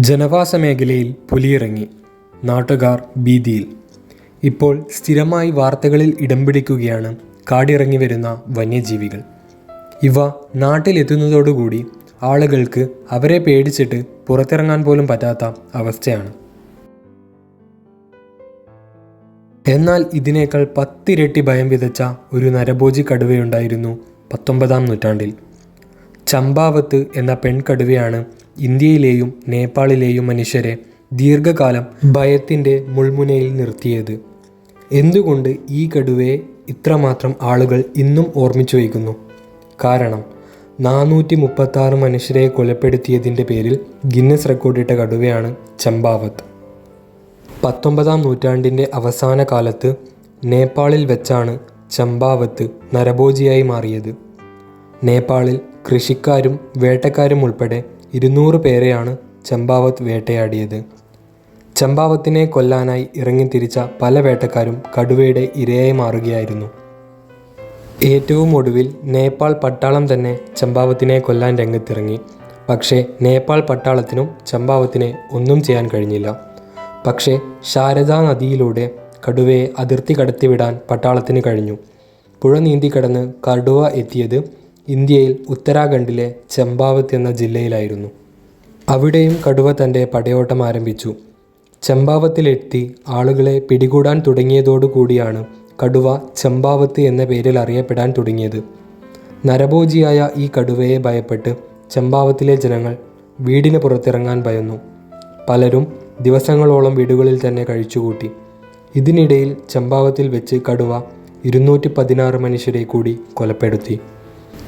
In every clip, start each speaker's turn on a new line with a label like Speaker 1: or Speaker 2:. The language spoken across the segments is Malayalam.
Speaker 1: ജനവാസ മേഖലയിൽ പുലിയിറങ്ങി, നാട്ടുകാർ ഭീതിയിൽ. ഇപ്പോൾ സ്ഥിരമായി വാർത്തകളിൽ ഇടം പിടിക്കുകയാണ് കാടിറങ്ങി വരുന്ന വന്യജീവികൾ. ഇവ നാട്ടിലെത്തുന്നതോടുകൂടി ആളുകൾക്ക് അവരെ പേടിച്ചിട്ട് പുറത്തിറങ്ങാൻ പോലും പറ്റാത്ത അവസ്ഥയാണ്. എന്നാൽ ഇതിനേക്കാൾ 10 ഇരട്ടി ഭയം വിതച്ച ഒരു നരഭോജി കടുവയുണ്ടായിരുന്നു 19-ാം നൂറ്റാണ്ടിൽ. ചമ്പാവത്ത് എന്ന പെൺകടുവയാണ് ഇന്ത്യയിലെയും നേപ്പാളിലെയും മനുഷ്യരെ ദീർഘകാലം ഭയത്തിൻ്റെ മുൾമുനയിൽ നിർത്തിയത്. എന്തുകൊണ്ട് ഈ കടുവയെ ഇത്രമാത്രം ആളുകൾ ഇന്നും ഓർമ്മിച്ചു വയ്ക്കുന്നു? കാരണം 436 മനുഷ്യരെ കൊലപ്പെടുത്തിയതിൻ്റെ പേരിൽ ഗിന്നസ് റെക്കോർഡിട്ട കടുവയാണ് ചമ്പാവത്ത്. 19-ാം നൂറ്റാണ്ടിൻ്റെ അവസാന കാലത്ത് നേപ്പാളിൽ വെച്ചാണ് ചമ്പാവത്ത് നരഭോജിയായി മാറിയത്. നേപ്പാളിൽ കൃഷിക്കാരും വേട്ടക്കാരും ഉൾപ്പെടെ 200 പേരെയാണ് ചമ്പാവത്ത് വേട്ടയാടിയത്. ചമ്പാവത്തിനെ കൊല്ലാനായി ഇറങ്ങിത്തിരിച്ച പല വേട്ടക്കാരും കടുവയുടെ ഇരയായി മാറുകയായിരുന്നു. ഏറ്റവും ഒടുവിൽ നേപ്പാൾ പട്ടാളം തന്നെ ചമ്പാവത്തിനെ കൊല്ലാൻ രംഗത്തിറങ്ങി. പക്ഷേ നേപ്പാൾ പട്ടാളത്തിനും ചമ്പാവത്തിനെ ഒന്നും ചെയ്യാൻ കഴിഞ്ഞില്ല. പക്ഷേ ശാരദാ നദിയിലൂടെ കടുവയെ അതിർത്തി കടത്തിവിടാൻ പട്ടാളത്തിന് കഴിഞ്ഞു. പുഴ നീന്തിക്കടന്ന് കടുവ എത്തിയത് ഇന്ത്യയിൽ ഉത്തരാഖണ്ഡിലെ ചമ്പാവത്ത് എന്ന ജില്ലയിലായിരുന്നു. അവിടെയും കടുവ തൻ്റെ പടയോട്ടം ആരംഭിച്ചു. ചമ്പാവത്തിലെത്തി ആളുകളെ പിടികൂടാൻ തുടങ്ങിയതോടുകൂടിയാണ് കടുവ ചമ്പാവത്ത് എന്ന പേരിൽ അറിയപ്പെടാൻ തുടങ്ങിയത്. നരഭോജിയായ ഈ കടുവയെ ഭയപ്പെട്ട് ചമ്പാവത്തിലെ ജനങ്ങൾ വീടിന് പുറത്തിറങ്ങാൻ ഭയന്നു. പലരും ദിവസങ്ങളോളം വീടുകളിൽ തന്നെ കഴിച്ചുകൂട്ടി. ഇതിനിടയിൽ ചമ്പാവത്തിൽ വെച്ച് കടുവ 216 മനുഷ്യരെ കൂടി കൊലപ്പെടുത്തി.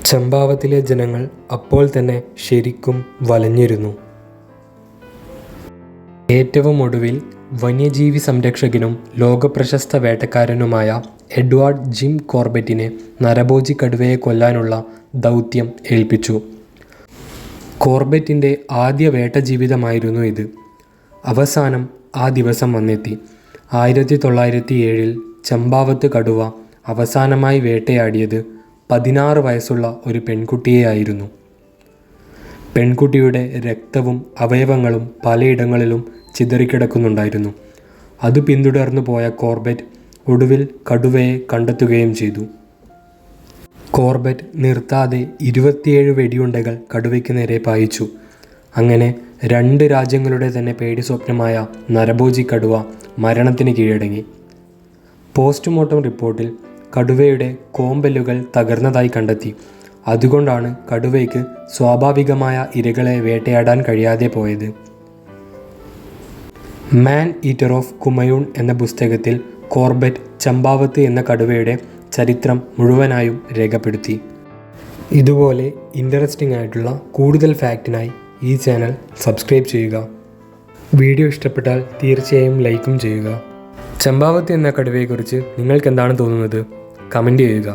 Speaker 1: ചമ്പാവത്തിലെ ജനങ്ങൾ അപ്പോൾ തന്നെ ശരിക്കും വലഞ്ഞിരുന്നു. ഏറ്റവും ഒടുവിൽ വന്യജീവി സംരക്ഷകനും ലോകപ്രശസ്ത വേട്ടക്കാരനുമായ എഡ്വാർഡ് ജിം കോർബറ്റിനെ നരഭോജി കടുവയെ കൊല്ലാനുള്ള ദൗത്യം ഏൽപ്പിച്ചു. കോർബറ്റിൻ്റെ ആദ്യ വേട്ട ജീവിതമായിരുന്നു ഇത്. അവസാനം ആ ദിവസം വന്നെത്തി. 1907 ചമ്പാവത്ത് കടുവ അവസാനമായി വേട്ടയാടിയത് 16 വയസ്സുള്ള ഒരു പെൺകുട്ടിയെയായിരുന്നു. പെൺകുട്ടിയുടെ രക്തവും അവയവങ്ങളും പലയിടങ്ങളിലും ചിതറിക്കിടക്കുന്നുണ്ടായിരുന്നു. അത് പിന്തുടർന്നു പോയ കോർബറ്റ് ഒടുവിൽ കടുവയെ കണ്ടെത്തുകയും ചെയ്തു. കോർബറ്റ് നിർത്താതെ 27 വെടിയുണ്ടകൾ കടുവയ്ക്ക് നേരെ പായിച്ചു. അങ്ങനെ 2 രാജ്യങ്ങളുടെ തന്നെ പേടി സ്വപ്നമായ നരഭോജി കടുവ മരണത്തിന് കീഴടങ്ങി. പോസ്റ്റ്മോർട്ടം റിപ്പോർട്ടിൽ കടുവയുടെ കോമ്പലുകൾ തകർന്നതായി കണ്ടെത്തി. അതുകൊണ്ടാണ് കടുവയ്ക്ക് സ്വാഭാവികമായ ഇരകളെ വേട്ടയാടാൻ കഴിയാതെ പോയത്. മാൻ ഈറ്റർ ഓഫ് കുമയൂൺ എന്ന പുസ്തകത്തിൽ കോർബറ്റ് ചമ്പാവത്ത് എന്ന കടുവയുടെ ചരിത്രം മുഴുവനായും രേഖപ്പെടുത്തി. ഇതുപോലെ ഇൻട്രസ്റ്റിംഗ് ആയിട്ടുള്ള കൂടുതൽ ഫാക്റ്റിനായി ഈ ചാനൽ സബ്സ്ക്രൈബ് ചെയ്യുക. വീഡിയോ ഇഷ്ടപ്പെട്ടാൽ തീർച്ചയായും ലൈക്കും ചെയ്യുക. ചമ്പാവത്ത് എന്ന കടുവയെക്കുറിച്ച് നിങ്ങൾക്ക് എന്താണ് തോന്നുന്നത്? കമൻറ്റ് ചെയ്യുക.